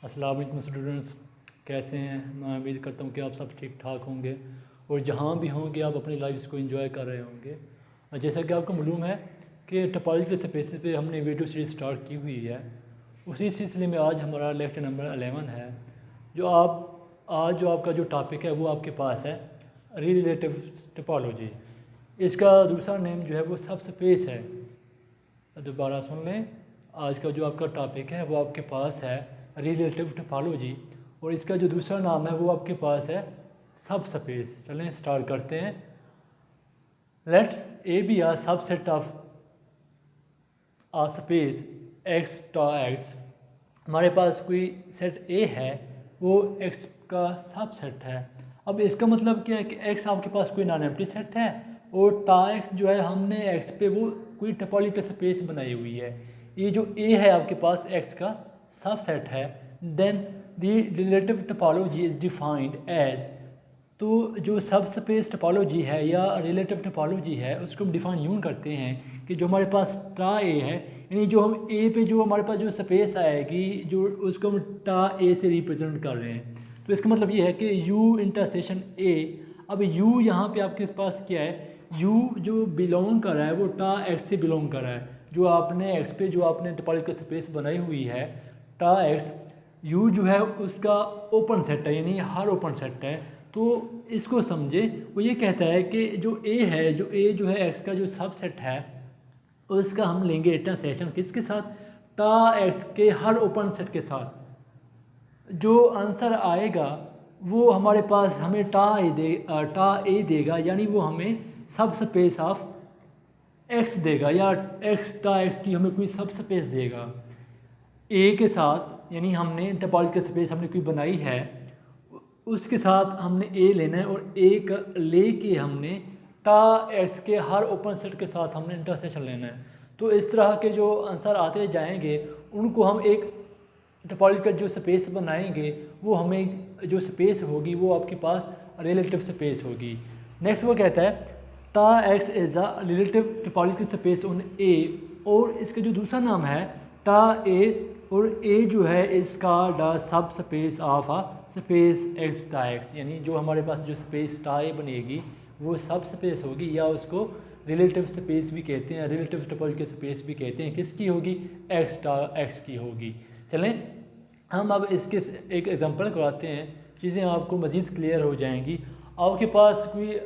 अस्सलाम वालेकुम स्टूडेंट्स, कैसे हैं। मैं उम्मीद करता हूँ कि आप सब ठीक ठाक होंगे और जहाँ भी होंगे आप अपनी लाइफ को एंजॉय कर रहे होंगे। और जैसा कि आपको मालूम है कि टोपोलॉजिकल स्पेसेस पे हमने वीडियो सीरीज स्टार्ट की हुई है। उसी सिलसिले में आज हमारा लेक्चर नंबर 11 है। जो आपका जो टॉपिक है वो आपके पास है रिलेटिव टोपोलॉजी। इसका दूसरा नेम जो है वो सब स्पेस है। दोबारा सुन लें, आज का जो आपका टॉपिक है वो आपके पास है रिलेटिव टोपोलॉजी और इसका जो दूसरा नाम है वो आपके पास है सब स्पेस। चलें स्टार्ट करते हैं। Let A be a subset of a space X tau X. हमारे पास कोई सेट ए है, वो एक्स का सबसेट है। अब इसका मतलब क्या है कि एक्स आपके पास कोई नॉन एम्प्टी सेट है और टा एक्स जो है हमने एक्स पे वो कोई टोपोलॉजिकल स्पेस बनाई हुई है। ये जो ए है आपके पास एक्स का सबसेट है। Then the relative topology is defined as, तो जो सब स्पेस टोपोलॉजी है या रिलेटिव टोपोलॉजी है उसको हम डिफाइन यूँ करते हैं कि जो हमारे पास टा ए है, यानी जो हम ए पे जो हमारे पास जो स्पेस आएगी जो उसको हम टा ए से रिप्रेजेंट कर रहे हैं। तो इसका मतलब ये है कि यू इंटरसेक्शन ए। अब यू यहाँ पे आपके पास क्या है, यू जो बिलोंग कर रहा है वो टा एक्स से बिलोंग कर रहा है। जो आपने एक्स पे जो आपने टोपोलॉजिकल स्पेस बनाई हुई है टा एक्स, यू जो है उसका ओपन सेट है, यानी हर ओपन सेट है। तो इसको समझे, वो ये कहता है कि जो ए जो है एक्स का जो सबसेट है उसका हम लेंगे इंटरसेक्शन किसके साथ, टा एक्स के हर ओपन सेट के साथ। जो आंसर आएगा वो हमारे पास हमें टा ए देगा, यानी वो हमें सब स्पेस ऑफ एक्स देगा या एक्स टा एक्स की हमें कोई सब स्पेस देगा ए के साथ। यानी हमने टोपोलॉजिकल स्पेस हमने कोई बनाई है उसके साथ हमने ए लेना है और ए का ले के हमने टा एक्स के हर ओपन सेट के साथ हमने इंटरसेक्शन लेना है। तो इस तरह के जो आंसर आते जाएंगे उनको हम एक टोपोलॉजिकल जो स्पेस बनाएंगे वो हमें जो स्पेस होगी वो आपके पास रिलेटिव स्पेस होगी। नेक्स्ट वो कहता है टा X is a relative topological space on A, और इसका जो दूसरा नाम है टा ए, और ए जो है इसका the subspace of a space X tau X. यानी जो हमारे पास जो स्पेस टा ए बनेगी वो सब स्पेस होगी या उसको रिलेटिव स्पेस भी कहते हैं, रिलेटिव टोपोलॉजिकल स्पेस भी कहते हैं। किसकी होगी, एक्स टा एक्स की होगी। चलें हम अब इसके एक एग्जांपल करवाते हैं, चीज़ें आपको मज़ीद क्लियर हो जाएंगी। आपके पास कोई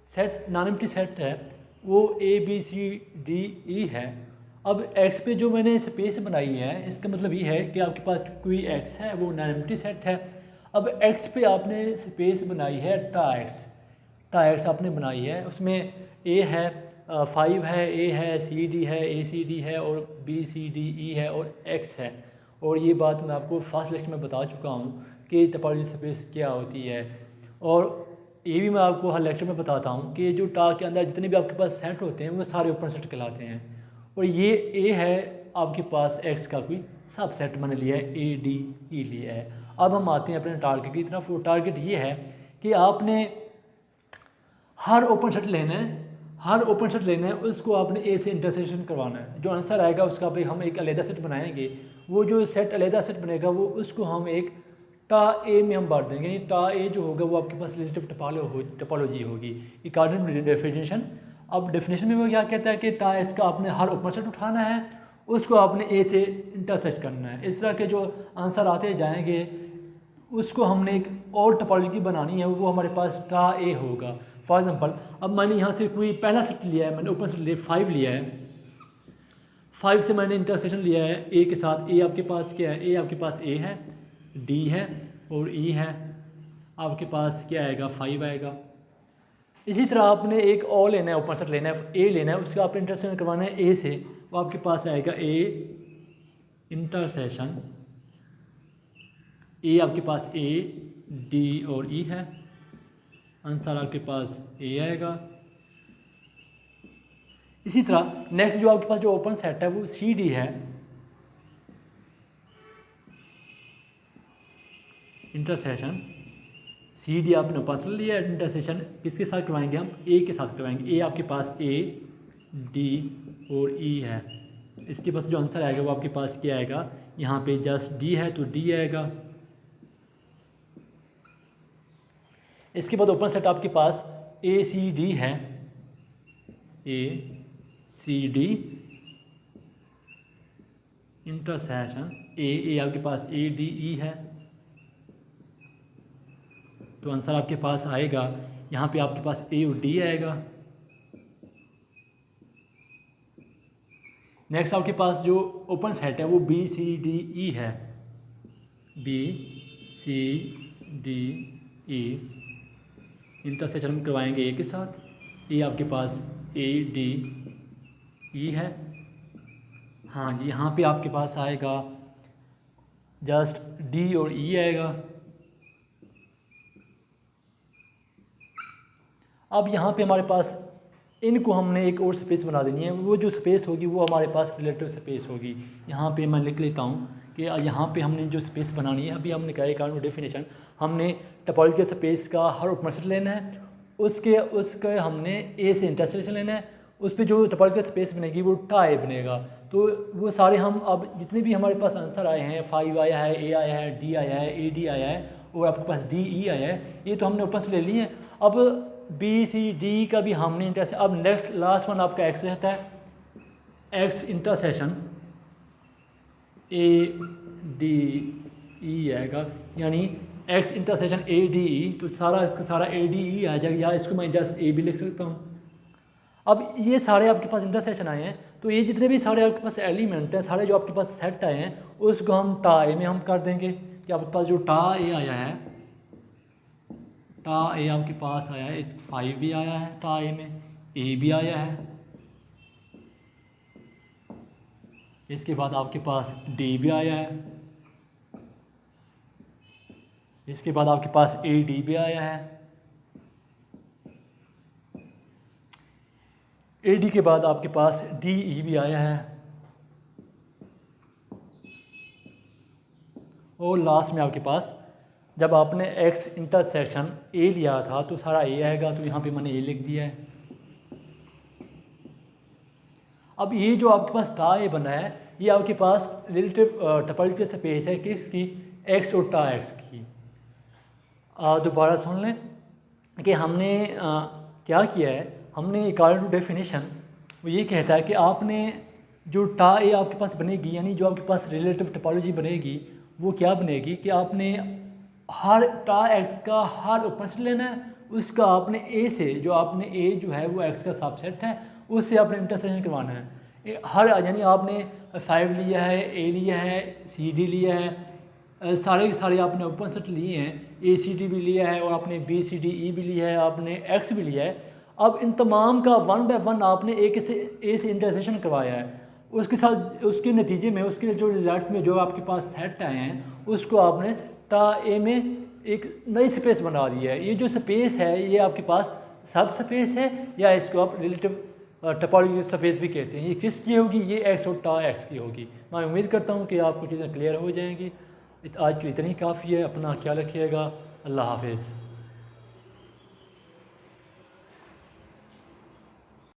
सेट नॉन एम्प्टी सेट है, वो A B C D E है। अब एक्स पे जो मैंने स्पेस बनाई है इसका मतलब ये है कि आपके पास कोई एक्स है वो नॉन एम्प्टी सेट है। अब एक्स पे आपने स्पेस बनाई है टा एक्स आपने बनाई है, उसमें ए है 5 है, ए है सी डी है, ए सी डी है और बी सी डी ई है और एक्स है। और ये बात मैं आपको फर्स्ट लेक्चर में बता चुका हूँ कि टोपोलॉजिकल स्पेस क्या होती है। और ये भी मैं आपको हर लेक्चर में बताता हूँ कि जो टा के अंदर जितने भी आपके पास सेट होते हैं वो सारे ओपन सेट कहलाते हैं। और ये ए है आपके पास एक्स का कोई सब सेट मैंने लिया है, ए डी ई लिया है। अब हम आते हैं अपने टारगेट की तरफ। वो टारगेट ये है कि आपने हर ओपन सेट लेना है, उसको आपने ए से इंटरसेक्शन करवाना है। जो आंसर आएगा उसका भाई हम एक अलहदा सेट बनाएंगे, वो जो सेट अलहदा सेट बनेगा वो उसको हम एक टा ए में हम बांट देंगे। टा ए जो होगा वो आपके पास रिलेटिव टोपोलॉजी होगी अकॉर्डिंग टू डेफिनेशन। अब डेफिनेशन में वो क्या कहता है कि टा एस का आपने हर ओपन सेट उठाना है, उसको आपने ए से इंटरसेक्ट करना है। इस तरह के जो आंसर आते जाएंगे उसको हमने एक और टोपोलॉजी बनानी है, वो हमारे पास टा ए होगा। फॉर एग्जांपल अब मैंने यहाँ से कोई पहला सेट लिया है, मैंने ओपन सेट लिया 5 लिया है, 5 से मैंने इंटरसेक्शन लिया है ए के साथ। ए आपके पास क्या है, ए आपके पास ए है, डी है और ई है। आपके पास क्या आएगा, 5 आएगा। इसी तरह आपने एक और लेना है, ओपन सेट लेना है, ए लेना है, उसका आपने इंटरसेक्शन करवाना है ए से, वो आपके पास आएगा ए इंटरसेक्शन ए। आपके पास ए डी और ई है, आंसर आपके पास ए आएगा। इसी तरह नेक्स्ट जो आपके पास जो ओपन सेट है वो सी डी है, इंटरसेक्शन सी डी आपने ओपन लिया, इंटरसेक्शन किसके साथ करवाएंगे, हम ए के साथ करवाएंगे। ए आपके पास ए डी और ई है। इसके पास जो आंसर आएगा वो आपके पास क्या आएगा, यहाँ पे जस्ट डी है तो डी आएगा। इसके बाद ओपन सेट आपके पास ए सी डी है, ए सी डी इंटरसेक्शन ए आपके पास ए डी ई है, तो आंसर आपके पास आएगा यहाँ पे आपके पास ए और डी आएगा। नेक्स्ट आपके पास जो ओपन सेट है वो बी सी डी ई है, B C D E intersection हम करवाएंगे ए के साथ, ए आपके पास ए डी ई है। हाँ जी, यहाँ पे आपके पास आएगा जस्ट डी और ई आएगा। अब यहाँ पे हमारे पास इनको हमने एक और स्पेस बना देनी है, वो जो स्पेस होगी वो हमारे पास रिलेटिव स्पेस होगी। यहाँ पे मैं लिख लेता हूँ कि यहाँ पे हमने जो स्पेस बनानी है, अभी हमने कहा है डेफिनेशन, हमने टोपोलॉजिकल स्पेस का हर उपसेट लेना है, उसके हमने ए से इंटरसेक्शन लेना है, उस पर जो टोपोलॉजिकल स्पेस बनेगी वो टाई बनेगा। तो वो सारे हम अब जितने भी हमारे पास आंसर आए हैं, 5 आया है, ए आया है, डी आया है, ए डी आया है और आपके पास डी ई आया है, ये तो हमने ऊपर से ले लिए हैं। अब बी सी डी का भी हमने इंटरसेक्शन, अब नेक्स्ट लास्ट वन आपका एक्स रहता है, x intersection A D E आएगा, यानी x intersection A D E, तो सारा ए डी ई आ जाएगा, या इसको मैं जस्ट ए भी लिख सकता हूँ। अब ये सारे आपके पास इंटरसेक्शन आए हैं, तो ये जितने भी सारे आपके पास एलिमेंट हैं, सारे जो आपके पास सेट आए हैं, उसको हम टा ए में हम कर देंगे कि आपके पास जो टा ए आया है, टा ए आपके पास आया है, इस 5 भी आया है, टा ए में ए भी आया है, इसके बाद आपके पास डी भी आया है, इसके बाद आपके पास ए डी भी आया है, ए डी के बाद आपके पास डी ई भी आया है, और लास्ट में आपके पास जब आपने एक्स इंटरसेक्शन ए लिया था तो सारा ए आएगा, तो यहाँ पे मैंने ए लिख दिया है। अब ये जो आपके पास टा ए बना है, ये आपके पास रिलेटिव टोपोलॉजिकल स्पेस है किसकी, एक्स और टा एक्स की। दोबारा सुन लें कि हमने क्या किया है, हमने अकॉर्डिंग टू डेफिनेशन वो ये कहता है कि आपने जो टा ए आपके पास बनेगी, यानी जो आपके पास रिलेटिव टोपोलॉजी बनेगी वो क्या बनेगी कि आपने हर टा एक्स का हर उपसेट लेना है, उसका आपने ए से, जो आपने ए जो है वो एक्स का सबसेट है, उससे आपने इंटरसेक्शन करवाना है। हर यानी आपने 5 लिया है, ए लिया है, सी डी लिया है, सारे के सारे आपने उपसेट लिए हैं, ए सी डी भी लिया है और आपने बी सी डी ई भी लिया है, आपने एक्स भी लिया है। अब इन तमाम का 1 बाय 1 आपने ए से इंटरसेक्शन करवाया है, उसके साथ उसके नतीजे में उसके जो रिजल्ट में जो आपके पास सेट आए हैं उसको आपने टा ए में एक नई स्पेस बना दी है। ये जो स्पेस है ये आपके पास सब स्पेस है, या इसको आप रिलेटिव टोपोलॉजिकल स्पेस भी कहते हैं। ये किसकी होगी, ये एक्स और टा एक्स की होगी। मैं उम्मीद करता हूँ कि आपको चीज़ें क्लियर हो जाएंगी। आज के लिए इतनी काफ़ी है। अपना ख्याल रखिएगा। अल्लाह हाफिज़।